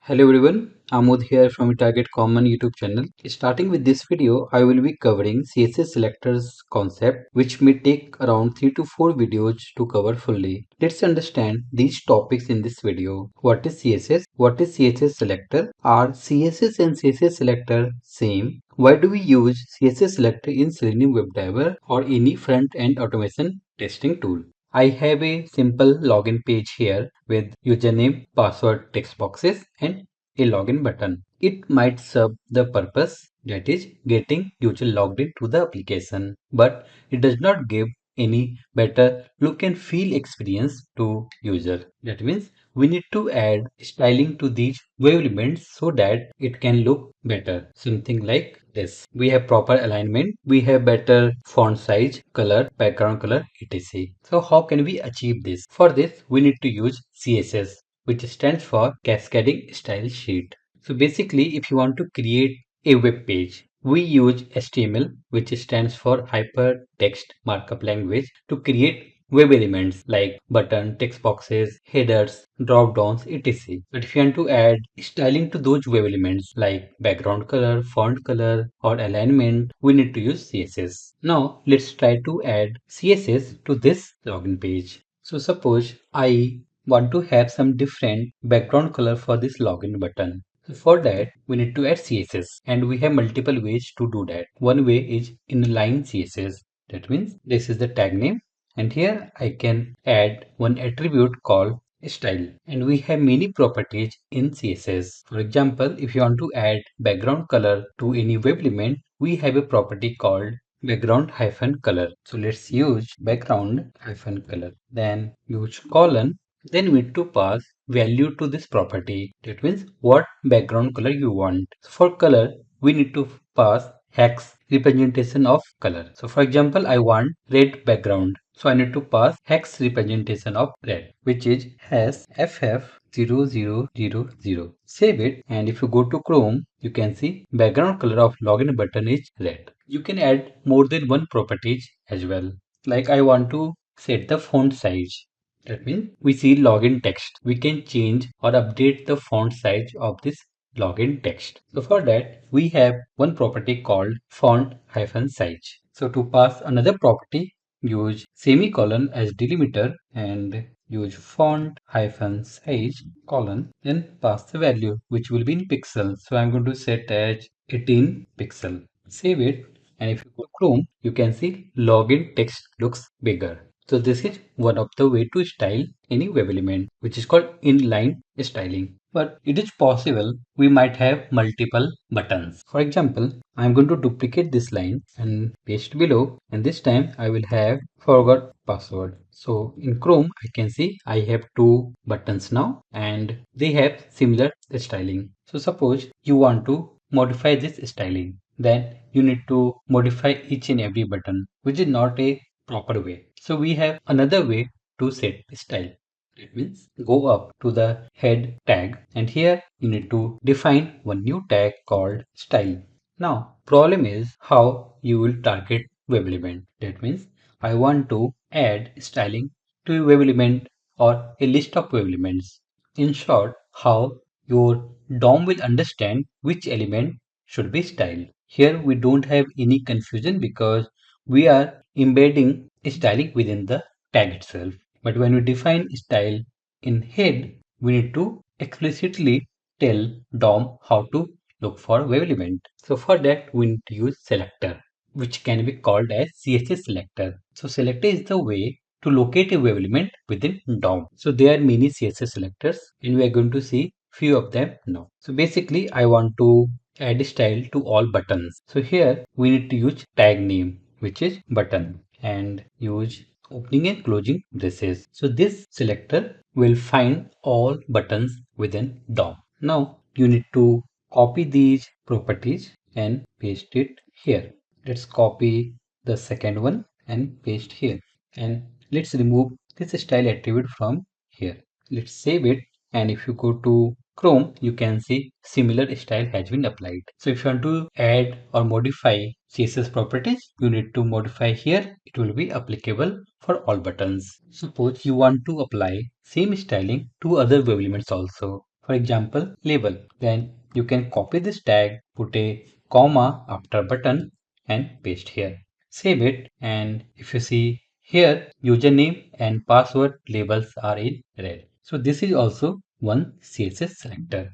Hello everyone, Amod here from Target Common YouTube channel. Starting with this video, I will be covering CSS selectors concept which may take around 3 to 4 videos to cover fully. Let's understand these topics in this video. What is CSS? What is CSS selector? Are CSS and CSS selector same? Why do we use CSS selector in Selenium WebDriver or any front-end automation testing tool? I have a simple login page here with username, password text boxes and a login button. It might serve the purpose, that is getting user logged into the application, but it does not give any better look and feel experience to user. That means we need to add styling to these wave elements so that it can look better. Something like this. We have proper alignment, we have better font size, color, background color, etc. So how can we achieve this? For this, we need to use CSS, which stands for Cascading Style Sheet. So basically, if you want to create a web page, we use HTML, which stands for Hypertext Markup Language, to create web elements like button, text boxes, headers, drop downs, etc. But if you want to add styling to those web elements like background color, font color, or alignment, we need to use CSS. Now let's try to add CSS to this login page. So suppose I want to have some different background color for this login button. So for that, we need to add CSS, and we have multiple ways to do that. One way is inline CSS. That means this is the tag name, and here I can add one attribute called style, and we have many properties in CSS. For example, if you want to add background color to any web element, we have a property called background hyphen color. So let's use background hyphen color, then use colon, then we need to pass value to this property. That means what background color you want. So for color, we need to pass hex representation of color. So for example, I want red background. So I need to pass hex representation of red, which is has FF0000. Save it, and if you go to Chrome, you can see background color of login button is red. You can add more than one properties as well. Like I want to set the font size. That means we see login text. We can change or update the font size of this login text. So for that, we have one property called font-size. So to pass another property, use semicolon as delimiter and use font-size colon, then pass the value which will be in pixels. So I'm going to set as 18 pixel. Save it, and if you go to Chrome, you can see login text looks bigger. So this is one of the way to style any web element, which is called inline styling. But it is possible we might have multiple buttons. For example, I'm going to duplicate this line and paste below, and this time I will have forgot password. So in Chrome, I can see I have two buttons now and they have similar styling. So suppose you want to modify this styling, then you need to modify each and every button, which is not a proper way. So we have another way to set style. It means go up to the head tag, and here you need to define one new tag called style. Now problem is how you will target web element. That means I want to add styling to a web element or a list of web elements. In short, how your DOM will understand which element should be styled. Here we don't have any confusion because we are embedding styling within the tag itself. But when we define style in head, we need to explicitly tell DOM how to look for web element. So for that, we need to use selector, which can be called as CSS selector. So selector is the way to locate a web element within DOM. So there are many CSS selectors, and we are going to see few of them now. So basically, I want to add style to all buttons. So here we need to use tag name, which is button, and use opening and closing braces. So this selector will find all buttons within DOM. Now you need to copy these properties and paste it here. Let's copy the second one and paste here. And let's remove this style attribute from here. Let's save it, and if you go to Chrome, you can see similar style has been applied. So if you want to add or modify CSS properties, you need to modify here. It will be applicable for all buttons. Suppose you want to apply same styling to other web elements also. For example, label. Then you can copy this tag, put a comma after button and paste here. Save it, and if you see here, username and password labels are in red. So this is also one CSS selector.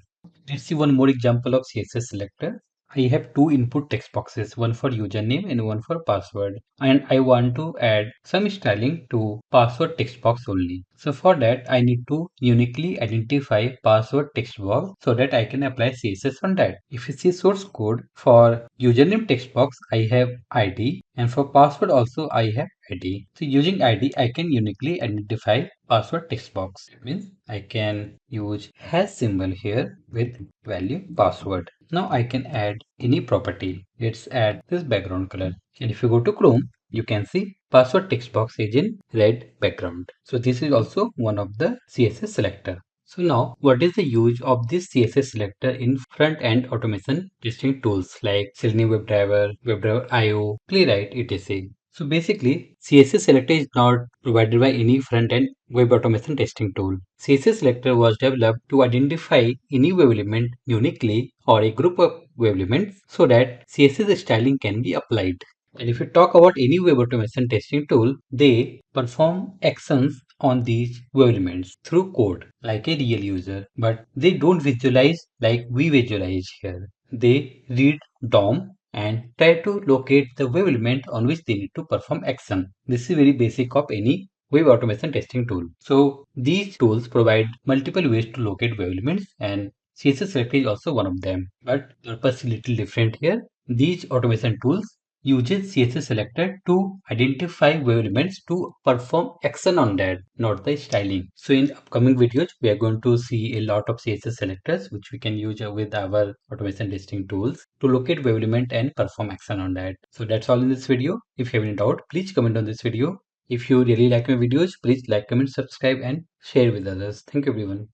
Let's see one more example of CSS selector. I have two input text boxes, one for username and one for password. And I want to add some styling to password text box only. So for that, I need to uniquely identify password text box so that I can apply CSS on that. If you see source code for username text box, I have ID, and for password also I have ID. So using ID, I can uniquely identify password text box. It means I can use hash symbol here with value password. Now I can add any property. Let's add this background color. And if you go to Chrome, you can see password text box is in red background. So this is also one of the CSS selector. So now, what is the use of this CSS selector in front-end automation testing tools like Selenium WebDriver, WebDriver IO, Playwright, etc. So basically, CSS selector is not provided by any front-end web automation testing tool. CSS selector was developed to identify any web element uniquely or a group of web elements so that CSS styling can be applied. And if you talk about any web automation testing tool, they perform actions on these web elements through code like a real user, but they don't visualize like we visualize here. They read DOM and try to locate the web element on which they need to perform action. This is very basic of any web automation testing tool. So these tools provide multiple ways to locate web elements, and CSS Selector is also one of them. But the purpose is little different here. These automation tools uses CSS selector to identify web elements to perform action on that, not the styling. So in upcoming videos, we are going to see a lot of CSS selectors which we can use with our automation testing tools to locate web element and perform action on that. So that's all in this video. If you have any doubt, please comment on this video. If you really like my videos, please like, comment, subscribe and share with others. Thank you everyone.